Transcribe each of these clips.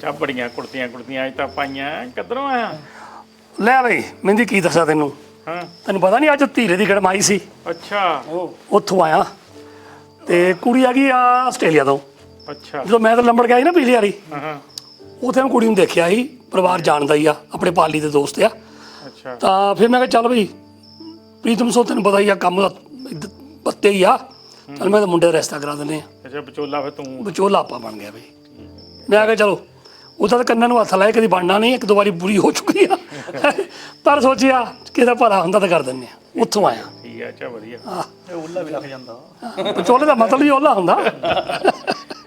ਚਾਚਾ ਬੜੀਆਂ ਕੁੜਤੀਆਂ ਅੱਜ ਤਾਂ ਪਾਈਆਂ ਕਿੱਧਰੋਂ ਆਇਆ? ਲੈ ਬਈ ਮਹਿੰਦੀ ਕੀ ਦੱਸਾਂ ਤੈਨੂੰ। ਹਾਂ ਤੈਨੂੰ ਪਤਾ ਨਹੀਂ ਅੱਜ ਧੀਰੇ ਦੀ ਗੜਮਾਈ ਸੀ, ਅੱਛਾ ਉੱਥੋਂ ਆਇਆ ਤੇ ਕੁੜੀ ਆ ਗਈ ਆ ਆਸਟ੍ਰੇਲੀਆ ਤੋਂ। ਅੱਛਾ ਜਦੋਂ ਮੈਂ ਤਾਂ ਲੰਬੜ ਗਿਆ ਸੀ ਨਾ ਪਿਛਲੀ ਵਾਰੀ, ਹਾਂ ਉੱਥੇ ਮੈਂ ਕੁੜੀ ਨੂੰ ਦੇਖਿਆ ਸੀ, ਪਰਿਵਾਰ ਜਾਣਦਾ ਹੀ ਆ, ਆਪਣੇ ਪਾਲੀ ਦੇ ਦੋਸਤ ਆ। ਅੱਛਾ ਤਾਂ ਫਿਰ ਮੈਂ ਕਿਹਾ ਚੱਲ ਬਈ ਪ੍ਰੀਤਮ ਸੋ ਤੈਨੂੰ ਪਤਾ ਹੀ ਆ ਕੰਮ ਦਾ ਪੱਤੇ ਹੀ ਆ, ਚੱਲ ਮੈਂ ਤਾਂ ਮੁੰਡੇ ਦਾ ਰਿਸ਼ਤਾ ਕਰਾ ਦਿੰਦੇ ਆ। ਅੱਛਾ ਵਿਚੋਲਾ ਫਿਰ ਤੂੰ? ਵਿਚੋਲਾ ਆਪਾਂ ਬਣ ਗਿਆ ਬਈ। ਮੈਂ ਕਿਹਾ ਚਲੋ ਉਹਦਾ ਤਾਂ ਕੰਨਾਂ ਨੂੰ ਹੱਥ ਲਾਏ, ਕਦੀ ਬਣਨਾ ਨਹੀਂ, ਇੱਕ ਦੋ ਵਾਰੀ ਬੁਰੀ ਹੋ ਚੁੱਕੀ ਆ ਪਰ ਸੋਚਿਆ ਕਿਹਦਾ ਭਲਾ ਹੁੰਦਾ ਤਾਂ ਕਰ ਦਿੰਦੇ ਆ। ਉੱਥੋਂ ਆਇਆ। ਠੀਕ ਆ, ਅੱਛਾ ਵਧੀਆ। ਓਲਾ ਵੀ ਲੱਗ ਜਾਂਦਾ। ਵਿਚੋਲੇ ਦਾ ਮਤਲਬ ਹੀ ਓਲਾ ਹੁੰਦਾ।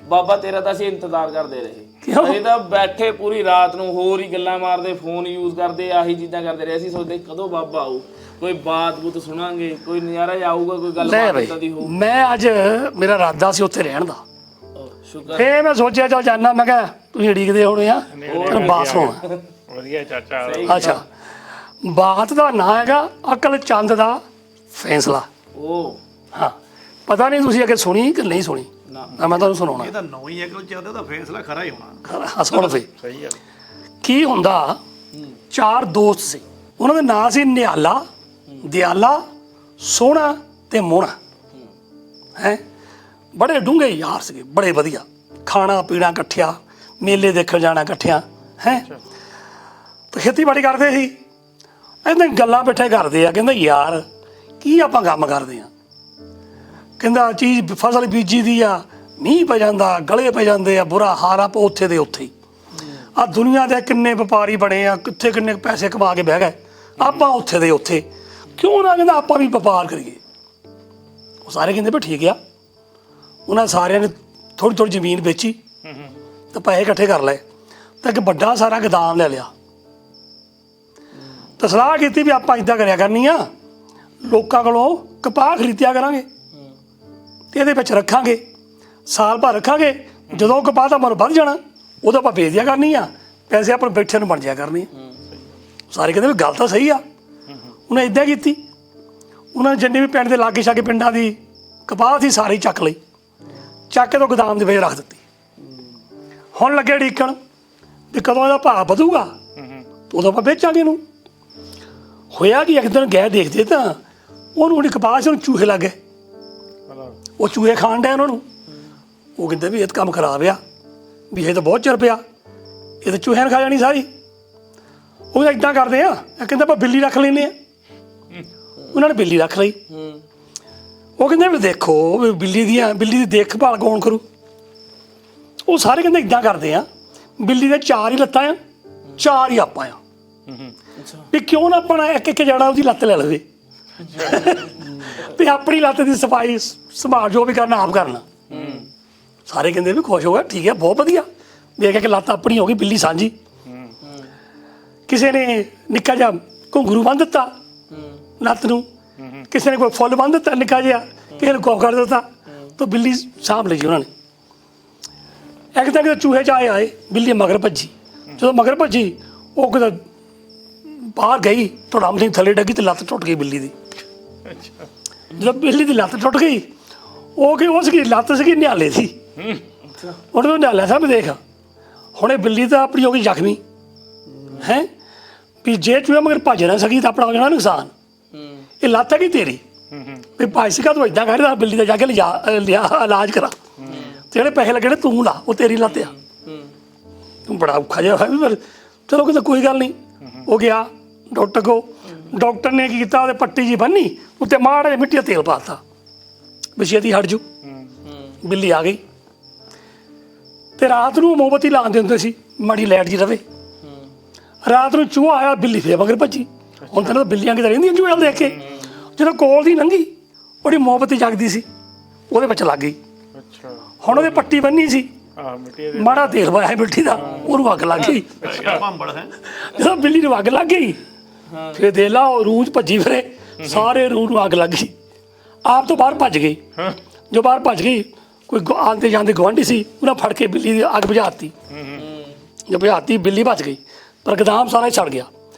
ਬਾਬਾ ਤੇਰਾ ਤਾਂ ਅਸੀਂ ਇੰਤਜ਼ਾਰ ਕਰਦੇ ਰਹੇ, ਕਿਉਂ? ਅਸੀਂ ਤਾਂ ਬੈਠੇ ਪੂਰੀ ਰਾਤ ਨੂੰ ਹੋਰ ਹੀ ਗੱਲਾਂ ਮਾਰਦੇ, ਫੋਨ ਯੂਜ਼ ਕਰਦੇ, ਆਹੀ ਚੀਜ਼ਾਂ ਕਰਦੇ ਰਹੇ। ਅਸੀਂ ਸੋਚਦੇ ਕਦੋਂ ਬਾਬਾ ਆਊ, ਕੋਈ ਬਾਤ ਬੂਤ ਸੁਣਾਂਗੇ, ਕੋਈ ਨਜ਼ਾਰਾ ਆਊਗਾ, ਕੋਈ ਗੱਲ ਲੈ ਬਾਤ ਦੀ ਹੋਊ। ਮੈਂ ਅੱਜ ਮੇਰਾ ਇਰਾਦਾ ਸੀ ਉੱਥੇ ਰਹਿਣ ਦਾ, ਸ਼ੁਕਰ। ਫੇਰ ਮੈਂ ਸੋਚਿਆ ਚੱਲ ਜਾਨਾ, ਮੈਂ ਕਿਹਾ ਤੁਸੀਂ ਉਡੀਕਦੇ ਹੋਣੇ ਆ ਬਾਸ ਹੋਣਾ। ਵਧੀਆ ਚਾਚਾ। ਅੱਛਾ ਬਾਤ ਦਾ ਨਾਂ ਹੈਗਾ ਅਕਲ ਚੰਦ ਦਾ ਫੈਸਲਾ। ਉਹ ਹਾਂ ਪਤਾ ਨਹੀਂ ਤੁਸੀਂ ਅੱਗੇ ਸੁਣੀ ਕਿ ਨਹੀਂ ਸੁਣੀ, ਨਾ ਮੈਂ ਤੁਹਾਨੂੰ ਸੁਣਾਉਣਾ। ਇਹ ਤਾਂ ਨੌ ਹੀ ਅਕਲ ਚੱਲਦਾ ਤਾਂ ਫੈਸਲਾ ਖਰਾ ਹੀ ਹੋਣਾ। ਸੁਣ ਫੇ ਸਹੀ ਆ। ਕੀ ਹੁੰਦਾ, ਚਾਰ ਦੋਸਤ ਸੀ, ਉਹਨਾਂ ਦੇ ਨਾਂ ਸੀ ਨਿਹਾਲਾ, ਦਿਆਲਾ, ਸੋਹਣਾ ਤੇ ਮੋਹਣਾ। ਹੈ ਬੜੇ ਡੂੰਘੇ ਯਾਰ ਸੀਗੇ, ਬੜੇ ਵਧੀਆ, ਖਾਣਾ ਪੀਣਾ ਇਕੱਠਿਆ, ਮੇਲੇ ਦੇਖਣ ਜਾਣਾ ਇਕੱਠਿਆਂ। ਹੈ ਤੇ ਖੇਤੀਬਾੜੀ ਕਰਦੇ ਸੀ, ਇੱਦਾਂ ਗੱਲਾਂ ਬੈਠੇ ਕਰਦੇ ਆ। ਕਹਿੰਦਾ ਯਾਰ ਕੀ ਆਪਾਂ ਕੰਮ ਕਰਦੇ ਆ, ਕਹਿੰਦਾ ਚੀਜ਼ ਫਸਲ ਬੀਜੀ ਦੀ ਆ, ਮੀਂਹ ਪੈ ਜਾਂਦਾ, ਗਲੇ ਪੈ ਜਾਂਦੇ ਆ, ਬੁਰਾ ਹਾਲ ਆ, ਉੱਥੇ ਦੇ ਉੱਥੇ ਹੀ ਆ। ਦੁਨੀਆ ਦੇ ਕਿੰਨੇ ਵਪਾਰੀ ਬਣੇ ਆ, ਕਿੱਥੇ ਕਿੰਨੇ ਪੈਸੇ ਕਮਾ ਕੇ ਬਹਿ ਗਏ, ਆਪਾਂ ਉੱਥੇ ਦੇ ਉੱਥੇ ਕਿਉਂ ਨਾ, ਕਹਿੰਦਾ ਆਪਾਂ ਵੀ ਵਪਾਰ ਕਰੀਏ। ਉਹ ਸਾਰੇ ਕਹਿੰਦੇ ਵੀ ਠੀਕ ਆ। ਉਹਨਾਂ ਸਾਰਿਆਂ ਨੇ ਥੋੜ੍ਹੀ ਥੋੜ੍ਹੀ ਜ਼ਮੀਨ ਵੇਚੀ ਤੇ ਪੈਸੇ ਇਕੱਠੇ ਕਰ ਲਏ ਤਾਂ ਇੱਕ ਵੱਡਾ ਸਾਰਾ ਗੋਦਾਮ ਲੈ ਲਿਆ। ਤਾਂ ਸਲਾਹ ਕੀਤੀ ਵੀ ਆਪਾਂ ਇੱਦਾਂ ਕਰਿਆ ਕਰਨੀ ਆ, ਲੋਕਾਂ ਕੋਲੋਂ ਕਪਾਹ ਖਰੀਦਿਆ ਕਰਾਂਗੇ ਤੇ ਇਹਦੇ ਵਿੱਚ ਰੱਖਾਂਗੇ, ਸਾਲ ਭਰ ਰੱਖਾਂਗੇ, ਜਦੋਂ ਕਪਾਹ ਦਾ ਮੁੱਲ ਵੱਧ ਜਾਣਾ ਉਦੋਂ ਆਪਾਂ ਵੇਚ ਦਿਆ ਕਰਨੀ ਆ, ਪੈਸੇ ਆਪਾਂ ਬੈਠੇ ਨੂੰ ਬਣ ਜਾਇਆ ਕਰਨੇ ਆ। ਸਾਰੇ ਕਹਿੰਦੇ ਵੀ ਗੱਲ ਤਾਂ ਸਹੀ ਆ। ਉਹਨੇ ਇੱਦਾਂ ਕੀਤੀ, ਉਹਨਾਂ ਨੇ ਜਿੰਨੇ ਵੀ ਪਿੰਡ ਦੇ ਲਾਗੇ ਛਾਗੇ ਪਿੰਡਾਂ ਦੀ ਕਪਾਹ ਸੀ ਸਾਰੀ ਚੱਕ ਲਈ, ਚੱਕ ਕੇ ਤੋਂ ਗੋਦਾਮ ਦੇ ਵਿੱਚ ਰੱਖ ਦਿੱਤੀ। ਹੁਣ ਲੱਗੇ ਉਡੀਕਣ ਵੀ ਕਦੋਂ ਇਹਦਾ ਭਾਅ ਵਧੂਗਾ, ਉਦੋਂ ਆਪਾਂ ਵੇਚਾਂਗੇ ਇਹਨੂੰ। ਹੋਇਆ ਕਿ ਇੱਕ ਦਿਨ ਗਏ ਦੇਖਦੇ ਤਾਂ ਉਹਨੂੰ ਉਹਦੀ ਕਪਾਹ 'ਚ ਚੂਹੇ ਲੱਗ ਗਏ। ਉਹ ਚੂਹੇ ਖਾਣ ਡਏ ਉਹਨਾਂ ਨੂੰ। ਉਹ ਕਹਿੰਦੇ ਵੀ ਇਹ ਤਾਂ ਕੰਮ ਖਰਾਬ ਆ, ਵੀ ਇਹ ਤਾਂ ਬਹੁਤ ਚਿਰ ਪਿਆ, ਇਹ ਤਾਂ ਚੂਹਿਆਂ ਨੇ ਖਾ ਜਾਣੀ ਸਾਰੀ। ਉਹ ਇੱਦਾਂ ਕਰਦੇ ਆ, ਕਹਿੰਦੇ ਆਪਾਂ ਬਿੱਲੀ ਰੱਖ ਲੈਂਦੇ ਆ। ਉਹਨਾਂ ਨੇ ਬਿੱਲੀ ਰੱਖ ਲਈ। ਉਹ ਕਹਿੰਦੇ ਵੀ ਦੇਖੋ ਵੀ ਬਿੱਲੀ ਦੀ ਦੇਖਭਾਲ ਕੌਣ ਕਰੂ। ਉਹ ਸਾਰੇ ਕਹਿੰਦੇ ਇੱਦਾਂ ਕਰਦੇ ਆ, ਬਿੱਲੀ ਦੇ 4 ਹੀ ਲੱਤਾਂ ਆ, 4 ਹੀ ਆਪਾਂ ਆ, ਵੀ ਕਿਉਂ ਨਾ ਆਪਣਾ ਇੱਕ ਇੱਕ ਜਣਾ ਉਹਦੀ ਲੱਤ ਲੈ ਲਵੇ ਤੇ ਆਪਣੀ ਲੱਤ ਦੀ ਸਫਾਈ ਸੰਭਾਲ ਜੋ ਵੀ ਕਰਨਾ ਆਪ ਕਰਨਾ। ਸਾਰੇ ਕਹਿੰਦੇ ਵੀ ਖੁਸ਼ ਹੋ ਗਿਆ, ਠੀਕ ਹੈ ਬਹੁਤ ਵਧੀਆ, ਵੇਖ ਕੇ ਲੱਤ ਆਪਣੀ ਹੋ ਗਈ, ਬਿੱਲੀ ਸਾਂਝੀ। ਕਿਸੇ ਨੇ ਨਿੱਕਾ ਜਿਹਾ ਘੁੰਗਰੂ ਬੰਨ੍ਹ ਦਿੱਤਾ ਲੱਤ ਨੂੰ, ਕਿਸੇ ਨੇ ਕੋਈ ਫੁੱਲ ਬੰਨ੍ਹ ਦਿੱਤਾ ਨਿੱਕਾ ਜਿਹਾ, ਕਿਸੇ ਨੇ ਕੁਛ ਕਰ ਦਿੱਤਾ, ਤਾਂ ਬਿੱਲੀ ਸਾਂਭ ਲਈ ਉਹਨਾਂ ਨੇ। ਇੱਕ ਤਾਂ ਕਿਤੇ ਚੂਹੇ 'ਚ ਆਏ, ਬਿੱਲੀ ਮਗਰ ਭੱਜੀ। ਜਦੋਂ ਮਗਰ ਭੱਜੀ ਉਹ ਕਿਤੇ ਬਾਹਰ ਗਈ, ਧੜਾਮ ਦੀ ਥੱਲੇ ਡੱਗੀ ਤੇ ਲੱਤ ਟੁੱਟ ਗਈ ਬਿੱਲੀ ਦੀ। ਜਦੋਂ ਬਿੱਲੀ ਦੀ ਲੱਤ ਟੁੱਟ ਗਈ, ਉਹ ਸੀਗੀ ਲੱਤ ਸੀਗੀ ਨਿਹਾਲੇ ਦੀ। ਉਹਨੇ ਤੋਂ ਨਿਹਾਲਿਆ ਸਾਹਿਬ ਦੇਖ ਹੁਣ ਇਹ ਬਿੱਲੀ ਤਾਂ ਆਪਣੀ ਹੋ ਗਈ ਜ਼ਖਮੀ, ਹੈ ਵੀ ਜੇ ਚੂਹੇ ਮਗਰ ਭੱਜ ਨਾ ਸਕੀ ਤਾਂ ਆਪਣਾ ਹੋ ਜਾਣਾ ਨੁਕਸਾਨ। ਇਹ ਲੱਤ ਹੈਗੀ ਤੇਰੀ, ਵੀ ਭਾਈ ਸੀਗਾ ਤੂੰ ਇੱਦਾਂ ਕਰਦਾ, ਬਿੱਲੀ ਦਾ ਜਾ ਕੇ ਲਿਆ ਇਲਾਜ ਕਰਾ, ਤੇ ਜਿਹੜੇ ਪੈਸੇ ਲੱਗਣੇ ਤੂੰ ਲਾ, ਉਹ ਤੇਰੀ ਲੱਤ ਆ। ਤੂੰ ਬੜਾ ਔਖਾ ਜਿਹਾ ਹੋਇਆ ਵੀ ਪਰ ਚਲੋ ਕਿਤੇ ਕੋਈ ਗੱਲ ਨਹੀਂ। ਉਹ ਗਿਆ ਡਾਕਟਰ ਕੋਲ, ਡਾਕਟਰ ਨੇ ਕੀ ਕੀਤਾ, ਉਹਦੇ ਪੱਟੀ ਜੀ ਬੰਨੀ, ਉੱਤੇ ਮਾੜਾ ਜਿਹਾ ਮਿੱਟੀ ਦਾ ਤੇਲ ਪਾ ਦਿੱਤਾ ਵੀ ਛੇਤੀ ਹਟ ਜੂ। ਬਿੱਲੀ ਆ ਗਈ ਤੇ ਰਾਤ ਨੂੰ ਮੋਮਬੱਤੀ ਲਾਉਂਦੇ ਹੁੰਦੇ ਸੀ, ਮਾੜੀ ਲਾਈਟ ਜੀ ਰਵੇ। ਰਾਤ ਨੂੰ ਚੂਹਾ ਆਇਆ, ਬਿੱਲੀ ਫੇਰ ਮਗਰ ਭੱਜੀ। ਹੁਣ ਤਾਂ ਬਿੱਲੀਆਂ ਕਿਤੇ ਰਹਿੰਦੀਆਂ ਚੂਹੇ ਵੱਲ ਦੇਖ ਕੇ। ਜਦੋਂ ਕੋਲ ਦੀ ਲੰਘੀ, ਉਹਦੀ ਮੋਮਬੱਤੀ ਜਗਦੀ ਸੀ, ਉਹਦੇ ਵਿੱਚ ਲੱਗ ਗਈ। ਹੁਣ ਉਹਦੇ ਪੱਟੀ ਬੰਨੀ ਸੀ, ਮਾੜਾ ਤੇਲ ਪਾਇਆ ਮਿੱਟੀ ਦਾ, ਉਹਨੂੰ ਅੱਗ ਲੱਗ ਗਈ। ਜਦੋਂ ਬਿੱਲੀ ਨੂੰ ਅੱਗ ਲੱਗ ਗਈ, ਫਿਰ ਦੇਖ ਲਾ ਉਹ ਰੂਹ 'ਚ ਭੱਜੀ ਫਿਰੇ, ਸਾਰੇ ਰੂਹ ਨੂੰ ਅੱਗ ਲੱਗ ਗਈ। ਆਪ ਤੋਂ ਬਾਹਰ ਭੱਜ ਗਈ। ਜੋ ਬਾਹਰ ਭੱਜ ਗਈ, ਕੋਈ ਆਉਂਦੇ ਜਾਂਦੇ ਗੁਆਂਢੀ ਸੀ, ਉਹਨਾਂ ਫੜ ਕੇ ਬਿੱਲੀ ਦੀ ਅੱਗ ਬੁਝਾਤੀ। ਜੋ ਬੁਝਾਤੀ, ਬਿੱਲੀ ਭੱਜ ਗਈ, ਪਰ ਗੋਦਾਮ ਸਾਰਾ ਹੀ ਸੜ ਗਿਆ।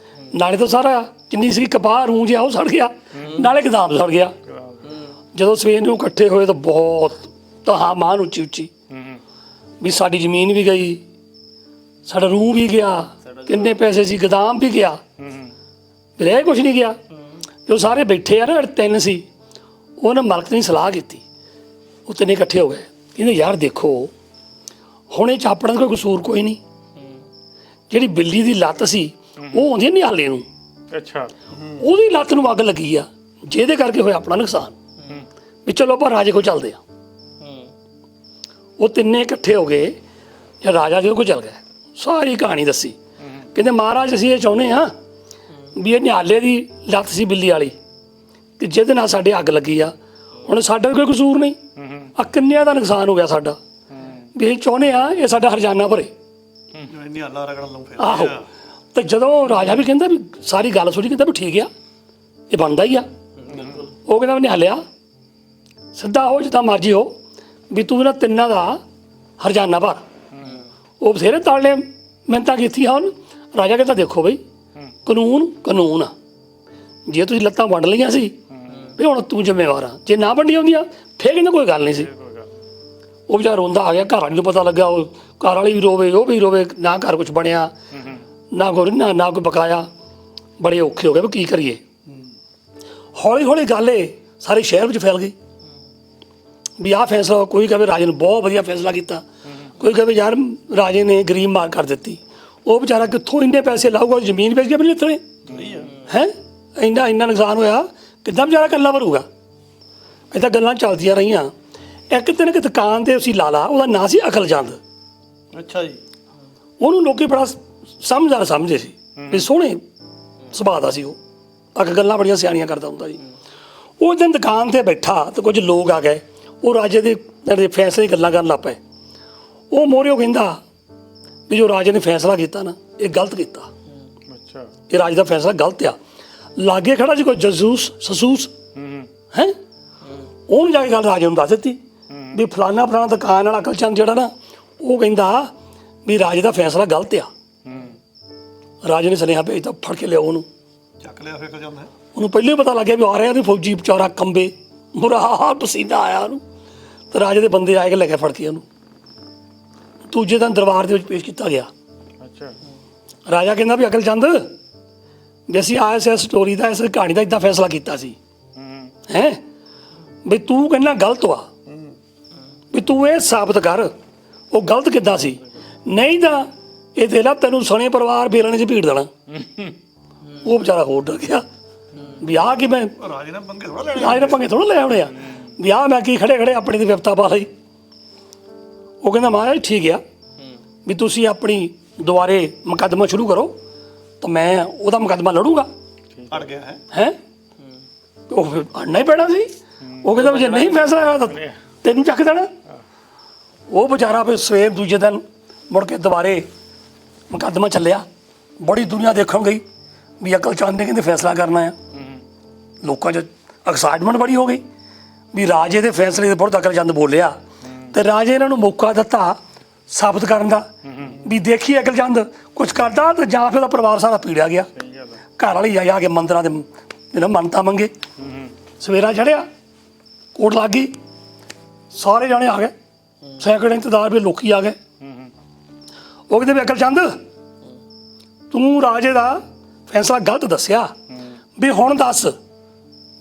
ਨਾਲੇ ਤੋਂ ਸਾਰਾ ਜਿੰਨੀ ਸੀ ਕਪਾਹ ਰੂਹ ਜਿਹਾ ਉਹ ਸੜ ਗਿਆ, ਨਾਲੇ ਗੋਦਾਮ ਸੜ ਗਿਆ। ਜਦੋਂ ਸਵੇਰ ਨੂੰ ਇਕੱਠੇ ਹੋਏ ਤਾਂ ਬਹੁਤ ਤਾਂ ਮਾਂ ਨੂੰ ਉੱਚੀ ਉੱਚੀ ਵੀ ਸਾਡੀ ਜ਼ਮੀਨ ਵੀ ਗਈ, ਸਾਡਾ ਰੂਮ ਵੀ ਗਿਆ, ਕਿੰਨੇ ਪੈਸੇ ਸੀ, ਗਦਾਮ ਵੀ ਗਿਆ, ਰਹਿ ਕੁਛ ਨਹੀਂ ਗਿਆ। ਜੋ ਸਾਰੇ ਬੈਠੇ ਆ ਨਾ, 3 ਸੀ, ਉਹਨੇ ਮਾਲਕ ਨੇ ਸਲਾਹ ਕੀਤੀ, ਉਹ ਤਿੰਨੇ ਇਕੱਠੇ ਹੋ ਗਏ, ਕਹਿੰਦੇ ਯਾਰ ਦੇਖੋ ਹੁਣ ਇਹ 'ਚ ਆਪਣਾ ਕੋਈ ਕਸੂਰ ਕੋਈ ਨਹੀਂ, ਜਿਹੜੀ ਬਿੱਲੀ ਦੀ ਲੱਤ ਸੀ ਉਹ ਆਉਂਦੀ ਨਿਹਾਲੇ ਨੂੰ, ਅੱਛਾ ਉਹਦੀ ਲੱਤ ਨੂੰ ਅੱਗ ਲੱਗੀ ਆ, ਜਿਹਦੇ ਕਰਕੇ ਹੋਇਆ ਆਪਣਾ ਨੁਕਸਾਨ, ਵੀ ਚਲੋ ਆਪਾਂ ਰਾਜੇ ਕੋਲ ਚੱਲਦੇ ਆ। ਉਹ ਤਿੰਨੇ ਇਕੱਠੇ ਹੋ ਗਏ ਜਾਂ ਰਾਜਾ ਦੇ ਕੋਲ ਚੱਲ ਗਏ, ਸਾਰੀ ਕਹਾਣੀ ਦੱਸੀ। ਕਹਿੰਦੇ ਮਹਾਰਾਜ ਅਸੀਂ ਇਹ ਚਾਹੁੰਦੇ ਹਾਂ ਵੀ ਇਹ ਨਿਹਾਲੇ ਦੀ ਲੱਤ ਸੀ ਬਿੱਲੀ ਵਾਲੀ, ਕਿ ਜਿਹਦੇ ਨਾਲ ਸਾਡੇ ਅੱਗ ਲੱਗੀ ਆ, ਹੁਣ ਸਾਡਾ ਕੋਈ ਕਸੂਰ ਨਹੀਂ, ਆ ਕਿੰਨਿਆਂ ਦਾ ਨੁਕਸਾਨ ਹੋ ਗਿਆ ਸਾਡਾ, ਵੀ ਇਹ ਚਾਹੁੰਦੇ ਆ ਇਹ ਸਾਡਾ ਹਰਜਾਨਾ ਭਰੇ। ਨਿਹਾਲਾ ਰਗੜਨ ਨੂੰ ਫਿਰ ਆਹੋ, ਤੇ ਜਦੋਂ ਰਾਜਾ ਵੀ ਕਹਿੰਦਾ ਵੀ ਸਾਰੀ ਗੱਲ ਸੁਣੀ, ਕਹਿੰਦਾ ਵੀ ਠੀਕ ਆ, ਇਹ ਬਣਦਾ ਹੀ ਆ। ਉਹ ਕਹਿੰਦਾ ਵੀ ਨਿਹਾਲਿਆ ਸਿੱਧਾ ਹੋ ਜਿੱਦਾਂ ਮਰਜ਼ੀ ਹੋ, ਵੀ ਤੂੰ ਇਹਨਾਂ ਤਿੰਨਾਂ ਦਾ ਹਰਜਾਨਾ ਭਰ। ਉਹ ਬਥੇਰੇ ਤਾਲੇ ਮਿਹਨਤਾਂ ਕੀਤੀਆਂ ਹੁਣ। ਰਾਜਾ ਕਹਿੰਦਾ ਦੇਖੋ ਬਈ ਕਾਨੂੰਨ ਆ, ਜੇ ਤੁਸੀਂ ਲੱਤਾਂ ਵੰਡ ਲਈਆਂ ਸੀ ਵੀ ਹੁਣ ਤੂੰ ਜ਼ਿੰਮੇਵਾਰ ਆ, ਜੇ ਨਾ ਵੰਡੀਆਂ ਹੁੰਦੀਆਂ ਫਿਰ ਕਹਿੰਦਾ ਕੋਈ ਗੱਲ ਨਹੀਂ ਸੀ। ਉਹ ਵਿਚਾਰਾ ਰੋਂਦਾ ਆ ਗਿਆ, ਘਰ ਵਾਲੀ ਨੂੰ ਪਤਾ ਲੱਗਾ, ਉਹ ਘਰ ਵਾਲੀ ਵੀ ਰੋਵੇ, ਉਹ ਵੀ ਰੋਵੇ, ਨਾ ਘਰ ਕੁਛ ਬਣਿਆ, ਨਾ ਕੋਈ ਨਾ ਕੋਈ ਬਕਾਇਆ, ਬੜੇ ਔਖੇ ਹੋ ਗਏ ਵੀ ਕੀ ਕਰੀਏ। ਹੌਲੀ ਹੌਲੀ ਗੱਲ ਇਹ ਸਾਰੇ ਸ਼ਹਿਰ ਵਿੱਚ ਫੈਲ ਗਈ ਵੀ ਆਹ ਫੈਸਲਾ, ਕੋਈ ਕਹੇ ਰਾਜੇ ਨੇ ਬਹੁਤ ਵਧੀਆ ਫੈਸਲਾ ਕੀਤਾ, ਕੋਈ ਕਹੇ ਯਾਰ ਰਾਜੇ ਨੇ ਗਰੀਬ ਮਾਰ ਕਰ ਦਿੱਤੀ, ਉਹ ਵਿਚਾਰਾ ਕਿੱਥੋਂ ਇੰਨੇ ਪੈਸੇ ਲਾਊਗਾ, ਜ਼ਮੀਨ ਵੇਚ ਕੇ ਵੀ ਲਿੱਥਣੇ ਹੈ, ਇੰਨਾ ਨੁਕਸਾਨ ਹੋਇਆ, ਕਿੱਦਾਂ ਵਿਚਾਰਾ ਇਕੱਲਾ ਭਰੂਗਾ। ਇੱਦਾਂ ਗੱਲਾਂ ਚੱਲਦੀਆਂ ਰਹੀਆਂ। ਇੱਕ ਦਿਨ ਇੱਕ ਦੁਕਾਨ 'ਤੇ ਅਸੀਂ ਲਾਲਾ, ਉਹਦਾ ਨਾਂ ਸੀ ਅਕਲਚੰਦ। ਅੱਛਾ ਜੀ। ਉਹਨੂੰ ਲੋਕੀ ਬੜਾ ਸਮਝਦਾਰ ਸਮਝਦੇ ਸੀ, ਵੀ ਸੋਹਣੇ ਸੁਭਾਅ ਦਾ ਸੀ ਉਹ, ਅੱਗੇ ਗੱਲਾਂ ਬੜੀਆਂ ਸਿਆਣੀਆਂ ਕਰਦਾ ਹੁੰਦਾ ਸੀ। ਉਹ ਦਿਨ ਦੁਕਾਨ 'ਤੇ ਬੈਠਾ ਤੇ ਕੁਝ ਲੋਕ ਆ ਗਏ, ਉਹ ਰਾਜੇ ਦੇ ਫੈਸਲੇ ਦੀ ਗੱਲਾਂ ਕਰਨ ਲੱਗ ਪਏ। ਉਹ ਮੋਹਰੇ ਕਹਿੰਦਾ ਵੀ ਜੋ ਰਾਜੇ ਨੇ ਫੈਸਲਾ ਕੀਤਾ ਨਾ, ਇਹ ਗਲਤ ਕੀਤਾ, ਅੱਛਾ ਇਹ ਰਾਜ ਦਾ ਫੈਸਲਾ ਗਲਤ ਆ। ਲਾਗੇ ਖੜਾ ਸੀ ਕੋਈ ਸਸੂਸ ਹੈ, ਉਹਨੂੰ ਜਾ ਕੇ ਗੱਲ ਰਾਜੇ ਨੂੰ ਦੱਸ ਦਿੱਤੀ ਵੀ ਫਲਾਨਾ ਦੁਕਾਨ ਵਾਲਾ ਅਕਲਚੰਦ ਜਿਹੜਾ ਨਾ, ਉਹ ਕਹਿੰਦਾ ਵੀ ਰਾਜੇ ਦਾ ਫੈਸਲਾ ਗਲਤ ਆ। ਰਾਜੇ ਨੇ ਸੁਨੇਹਾ ਭੇਜਤਾ, ਫੜ ਕੇ ਲਿਆਓ ਉਹਨੂੰ। ਚੱਕ ਲਿਆ ਫਿਰ ਜਾਂਦਾ, ਉਹਨੂੰ ਪਹਿਲਾਂ ਹੀ ਪਤਾ ਲੱਗਿਆ ਵੀ ਆ ਰਿਹਾ, ਉਹਦੀ ਫੌਜੀ ਵਿਚਾਰਾ ਕੰਬੇ, ਬੁਰਾ ਹਾਲ, ਪਸੀਨਾ ਆਇਆ ਉਹਨੂੰ। ਤੇ ਰਾਜੇ ਦੇ ਬੰਦੇ ਆਏ ਕੇ ਲੈ ਕੇ ਫੜ ਕੇ ਉਹਨੂੰ ਦੂਜੇ ਦਿਨ ਦਰਬਾਰ ਦੇ ਵਿੱਚ ਪੇਸ਼ ਕੀਤਾ ਗਿਆ। ਅੱਛਾ ਰਾਜਾ ਕਹਿੰਦਾ ਵੀ ਅਕਲਚੰਦ, ਵੀ ਅਸੀਂ ਇਸ ਸਟੋਰੀ ਦਾ, ਇਸ ਕਹਾਣੀ ਦਾ ਇੱਦਾਂ ਫੈਸਲਾ ਕੀਤਾ ਸੀ ਹੈਂ, ਵੀ ਤੂੰ ਕਹਿੰਦਾ ਗਲਤ ਵਾ, ਵੀ ਤੂੰ ਇਹ ਸਾਬਤ ਕਰ ਉਹ ਗਲਤ ਕਿੱਦਾਂ ਸੀ, ਨਹੀਂ ਤਾਂ ਇਹ ਦੇ ਲਾ ਤੈਨੂੰ ਸਣੇ ਪਰਿਵਾਰ ਬੇਲਣੇ 'ਚ ਭੀੜ ਦੇਣਾ। ਉਹ ਵਿਚਾਰਾ ਹੋਰ ਡਰ ਗਿਆ ਵੀ ਆਹ ਕਿ ਮੈਂ ਰਾਜੇ ਨੇ ਪੰਗੇ ਥੋੜਾ ਲੈਣੇ, ਰਾਜੇ ਨੇ ਪੰਗੇ ਥੋੜ੍ਹਾ ਲੈ ਆਉਣੇ ਆ, ਵੀ ਆਹ ਮੈਂ ਕੀ ਖੜੇ ਆਪਣੀ ਦੀ ਵਿਪਤਾ ਪਾ ਲਈ। ਉਹ ਕਹਿੰਦਾ ਮਹਾਰਾਜ ਠੀਕ ਆ, ਵੀ ਤੁਸੀਂ ਆਪਣੀ ਦੁਬਾਰੇ ਮੁਕੱਦਮਾ ਸ਼ੁਰੂ ਕਰੋ ਤਾਂ ਮੈਂ ਉਹਦਾ ਮੁਕੱਦਮਾ ਲੜੂੰਗਾ। ਅੜ ਗਿਆ ਹੈ ਉਹ ਫਿਰ ਅੜਨਾ ਹੀ ਪੈਣਾ ਸੀ। ਉਹ ਕਹਿੰਦਾ ਜੇ ਨਹੀਂ ਫੈਸਲਾ ਆਇਆ ਤਾਂ ਤੈਨੂੰ ਚੱਕ ਦੇਣਾ। ਉਹ ਵਿਚਾਰਾ ਫਿਰ ਸਵੇਰ ਦੂਜੇ ਦਿਨ ਮੁੜ ਕੇ ਦੁਬਾਰੇ ਮੁਕੱਦਮਾ ਚੱਲਿਆ। ਬੜੀ ਦੁਨੀਆ ਦੇਖਣ ਗਈ ਵੀ ਅਕਲਚੰਦ ਨੇ ਕਹਿੰਦੇ ਫੈਸਲਾ ਕਰਨਾ ਆ। ਲੋਕਾਂ 'ਚ ਐਕਸਾਈਟਮੈਂਟ ਬੜੀ ਹੋ ਗਈ ਵੀ ਰਾਜੇ ਦੇ ਫੈਸਲੇ ਦੇ ਵਿਰੁੱਧ ਅਕਲਚੰਦ ਬੋਲਿਆ, ਤੇ ਰਾਜੇ ਇਹਨਾਂ ਨੂੰ ਮੌਕਾ ਦਿੱਤਾ ਸਾਬਤ ਕਰਨ ਦਾ ਵੀ ਦੇਖੀ ਅਕਲਚੰਦ ਕੁਝ ਕਰਦਾ ਤੇ ਜਾਂ ਫਿਰ ਉਹਦਾ ਪਰਿਵਾਰ ਸਾਰਾ ਪੀੜਿਆ ਗਿਆ। ਘਰ ਵਾਲੀ ਜਾ ਕੇ ਮੰਦਰਾਂ ਦੇ ਮੰਨਤਾਂ ਮੰਗੇ। ਸਵੇਰਾ ਚੜ੍ਹਿਆ, ਕੋਟ ਲੱਗ ਗਈ, ਸਾਰੇ ਜਾਣੇ ਆ ਗਏ, ਸੈਂਕੜੇ ਇੰਤਜ਼ਾਰ ਵੀ ਲੋਕੀ ਆ ਗਏ। ਉਹ ਕਹਿੰਦੇ ਵੀ ਅਕਲਚੰਦ, ਤੂੰ ਰਾਜੇ ਦਾ ਫੈਸਲਾ ਗਲਤ ਦੱਸਿਆ, ਵੀ ਹੁਣ ਦੱਸ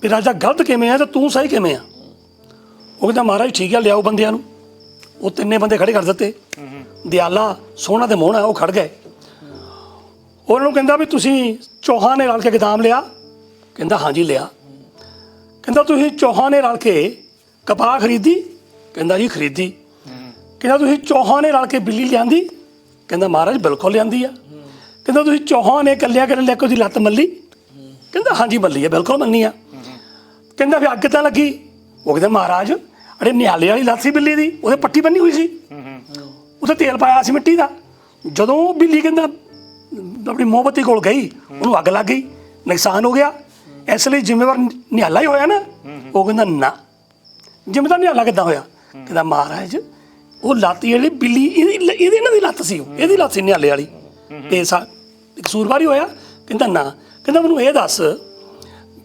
ਵੀ ਰਾਜਾ ਗਲਤ ਕਿਵੇਂ ਆ ਤੇ ਤੂੰ ਸਹੀ ਕਿਵੇਂ ਆ। ਉਹ ਕਹਿੰਦਾ ਮਹਾਰਾਜ ਠੀਕ ਆ, ਲਿਆਓ ਬੰਦਿਆਂ ਨੂੰ। ਉਹ ਤਿੰਨੇ ਬੰਦੇ ਖੜੇ ਕਰ ਦਿੱਤੇ, ਦਿਆਲਾ, ਸੋਹਣਾ ਤੇ ਮੋਹਣਾ, ਉਹ ਖੜ ਗਏ। ਉਹਨਾਂ ਨੂੰ ਕਹਿੰਦਾ ਵੀ ਤੁਸੀਂ ਚੌਹਾਂ ਨੇ ਰਲ ਕੇ ਗਦਾਮ ਲਿਆ? ਕਹਿੰਦਾ ਹਾਂਜੀ ਲਿਆ। ਕਹਿੰਦਾ ਤੁਸੀਂ ਚੌਹਾਂ ਨੇ ਰਲ ਕੇ ਕਪਾਹ ਖਰੀਦੀ? ਕਹਿੰਦਾ ਜੀ ਖਰੀਦੀ। ਕਹਿੰਦਾ ਤੁਸੀਂ ਚੌਹਾਂ ਨੇ ਰਲ ਕੇ ਬਿੱਲੀ ਲਿਆਂਦੀ? ਕਹਿੰਦਾ ਮਹਾਰਾਜ ਬਿਲਕੁਲ ਲਿਆਂਦੀ ਆ। ਕਹਿੰਦਾ ਤੁਸੀਂ ਚੌਹਾਂ ਨੇ ਇਕੱਲਿਆਂ ਲੈ ਕੇ ਉਹਦੀ ਲੱਤ ਮੱਲੀ? ਕਹਿੰਦਾ ਹਾਂਜੀ ਮੱਲੀ ਆ, ਬਿਲਕੁਲ ਮੰਨੀ ਆ। ਕਹਿੰਦਾ ਫਿਰ ਅੱਗ ਤਾਂ ਲੱਗੀ? ਉਹ ਕਹਿੰਦਾ ਮਹਾਰਾਜ ਅਰੇ ਨਿਹਾਲੇ ਵਾਲੀ ਲੱਤ ਸੀ ਬਿੱਲੀ ਦੀ, ਉਹਦੇ ਪੱਟੀ ਬੰਨੀ ਹੋਈ ਸੀ, ਉਹਦੇ ਤੇਲ ਪਾਇਆ ਸੀ ਮਿੱਟੀ ਦਾ। ਜਦੋਂ ਬਿੱਲੀ ਕਹਿੰਦਾ ਆਪਣੀ ਮੋਮਬੱਤੀ ਕੋਲ ਗਈ, ਉਹਨੂੰ ਅੱਗ ਲੱਗ ਗਈ, ਨੁਕਸਾਨ ਹੋ ਗਿਆ, ਇਸ ਲਈ ਜ਼ਿੰਮੇਵਾਰ ਨਿਹਾਲਾ ਹੀ ਹੋਇਆ ਨਾ। ਉਹ ਕਹਿੰਦਾ ਨਾ, ਜ਼ਿੰਮੇਦਾਰ ਨਿਹਾਲਾ ਕਿੱਦਾਂ ਹੋਇਆ? ਕਹਿੰਦਾ ਮਹਾਰਾਜ ਉਹ ਲੱਤ ਜਿਹੜੀ ਬਿੱਲੀ ਇਹਦੀ ਇਹਨਾਂ ਦੀ ਲੱਤ ਸੀ, ਇਹਦੀ ਲੱਤ ਸੀ ਨਿਹਾਲੇ ਵਾਲੀ, ਤੇ ਕਸੂਰਵਾਰ ਹੀ ਹੋਇਆ? ਕਹਿੰਦਾ ਨਾ। ਕਹਿੰਦਾ ਮੈਨੂੰ ਇਹ ਦੱਸ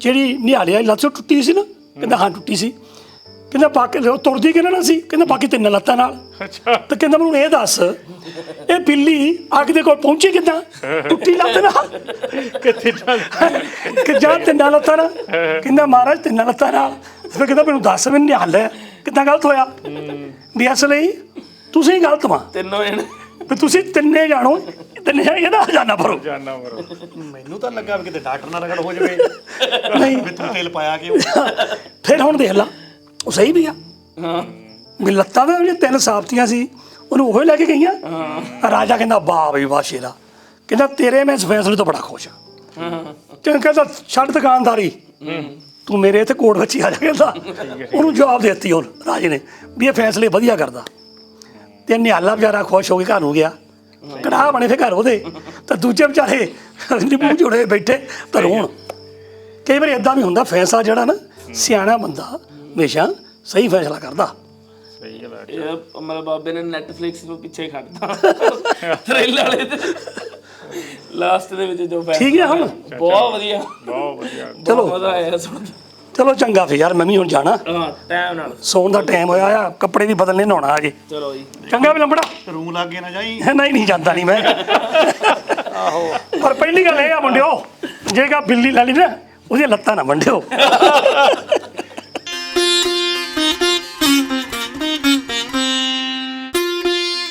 ਜਿਹੜੀ ਨਿਹਾਲੇ ਵਾਲੀ ਲੱਤ ਸੀ ਉਹ ਟੁੱਟੀ ਸੀ ਨਾ? ਕਹਿੰਦਾ ਹਾਂ ਟੁੱਟੀ ਸੀ। ਕਹਿੰਦਾ ਬਾਕੀ ਉਹ ਤੁਰਦੀ ਕਿਹਨਾਂ ਨਾਲ ਸੀ? ਕਹਿੰਦਾ ਬਾਕੀ 3 ਲੱਤਾਂ ਨਾਲ। ਅੱਛਾ ਤੇ ਕਹਿੰਦਾ ਮੈਨੂੰ ਇਹ ਦੱਸ, ਇਹ ਬਿੱਲੀ ਅੱਗ ਦੇ ਕੋਲ ਪਹੁੰਚੀ ਕਿੱਦਾਂ? ਟੁੱਟੀ ਲੱਤ ਨਾਲ ਕਿੱਥੇ ਚੱਲ ਕਿ ਜਾਂ 3 ਲੱਤਾਂ ਨਾਲ? ਕਹਿੰਦਾ ਮਹਾਰਾਜ 3 ਲੱਤਾਂ ਨਾਲ। ਫਿਰ ਕਹਿੰਦਾ ਮੈਨੂੰ ਦੱਸ, ਮੈਨੂੰ ਨਹੀਂ ਹੱਲ ਹੈ ਕਿੱਦਾਂ ਗਲਤ ਹੋਇਆ? ਵੀ ਇਸ ਲਈ ਤੁਸੀਂ ਗਲਤ ਵਾ, ਤਿੰਨੋਂ ਜਣੇ ਵੀ ਤੁਸੀਂ ਤਿੰਨੇ ਜਾਣੋ, ਤਿੰਨੇ ਜਾਣੇ ਇਹਦਾ ਹਜ਼ਾਨਾ ਭਰੋ। ਜਾਨਾ ਮਰੋ ਮੈਨੂੰ ਤਾਂ ਲੱਗਾ ਵੀ ਕਿਤੇ ਡਾਕਟਰ ਨਾਲ ਰਗੜ ਹੋ ਜਾਵੇ ਨਹੀਂ ਵੀ ਤੂੰ ਤੇਲ ਪਾਇਆ ਕਿ ਫਿਰ ਹੁਣ ਦੇਖ ਲਾ, ਉਹ ਸਹੀ ਵੀ ਆ ਹਾਂ ਵੀ ਲੱਤਾਂ ਦਾ ਜਿਹੜੀਆਂ 3 ਸਾਬਤੀਆਂ ਸੀ ਉਹਨੂੰ ਉਹੀ ਲੈ ਕੇ ਗਈਆਂ। ਰਾਜਾ ਕਹਿੰਦਾ ਵਾਹ ਬਈ ਵਾਹ ਸ਼ੇਰਾ, ਕਹਿੰਦਾ ਤੇਰੇ ਮੈਂ ਇਸ ਫੈਸਲੇ ਤੋਂ ਬੜਾ ਖੁਸ਼ ਹਾਂ। ਕਹਿੰਦਾ ਛੱਡ ਦੁਕਾਨਦਾਰੀ, ਤੂੰ ਮੇਰੇ ਇੱਥੇ ਕੋਰਟ ਵਿੱਚ ਹੀ ਆ ਜਾ। ਕਹਿੰਦਾ ਉਹਨੂੰ ਜਵਾਬ ਦੇ ਦਿੱਤੀ ਹੁਣ ਰਾਜੇ ਨੇ ਵੀ ਇਹ ਫੈਸਲੇ ਵਧੀਆ ਕਰਦਾ। ਤੇ ਨਿਹਾਲਾ ਵਿਚਾਰਾ ਖੁਸ਼ ਹੋ ਕੇ ਘਰ ਨੂੰ ਗਿਆ। ਕੜਾਹ ਬਣੇ ਫਿਰ ਘਰ ਉਹਦੇ, ਤਾਂ ਦੂਜੇ ਵਿਚਾਰੇ ਨਿੰਬੂ ਜੋੜੇ ਬੈਠੇ ਤਾਂ ਰੋਣ। ਕਈ ਵਾਰੀ ਇਦਾਂ ਵੀ ਹੁੰਦਾ, ਫੈਸਲਾ ਜਿਹੜਾ ਨਾ ਸਿਆਣਾ ਬੰਦਾ ਹਮੇਸ਼ਾ ਸਹੀ ਫੈਸਲਾ ਕਰਦਾ। ਸਹੀ ਗੱਲ ਹੈ ਇਹ ਮਤਲਬ ਬਾਬੇ ਨੇ ਨੈਟਫਲਿਕਸ ਨੂੰ ਪਿੱਛੇ ਖੜਤਾ ਥ੍ਰਿਲ ਵਾਲੇ ਤੇ ਲਾਸਟ ਦੇ ਵਿੱਚ ਜੋ ਫੈਸਲਾ ਠੀਕ ਹੈ ਹੁਣ ਬਹੁਤ ਵਧੀਆ, ਬਹੁਤ ਵਧੀਆ ਚਲੋ ਮਜ਼ਾ ਆਇਆ ਸੁਣ ਕੇ। ਚਲੋ ਚੰਗਾ ਫਿਰ ਯਾਰ, ਮੈਂ ਵੀ ਹੁਣ ਜਾਣਾ, ਹਾਂ ਟਾਈਮ ਨਾਲ ਸੌਣ ਦਾ ਟਾਈਮ ਹੋਇਆ ਆ, ਕੱਪੜੇ ਵੀ ਬਦਲਨੇ, ਨਹਾਉਣਾ ਅਜੇ। ਚਲੋ ਜੀ ਚੰਗਾ ਵੀ ਲੰਬੜਾ। ਰੂਮ ਲੱਗ ਗਿਆ ਨਾ ਜਾਈ। ਨਹੀਂ ਜਾਂਦਾ ਨਹੀਂ ਮੈਂ। ਆਹੋ ਪਰ ਪਹਿਲੀ ਗੱਲ ਇਹ ਆ ਮੁੰਡਿਓ, ਜੇਗਾ ਬਿੱਲੀ ਲੈ ਲਈ ਨਾ ਉਹਦੀਆਂ ਲੱਤਾਂ ਨਾ ਵੰਡਿਓ।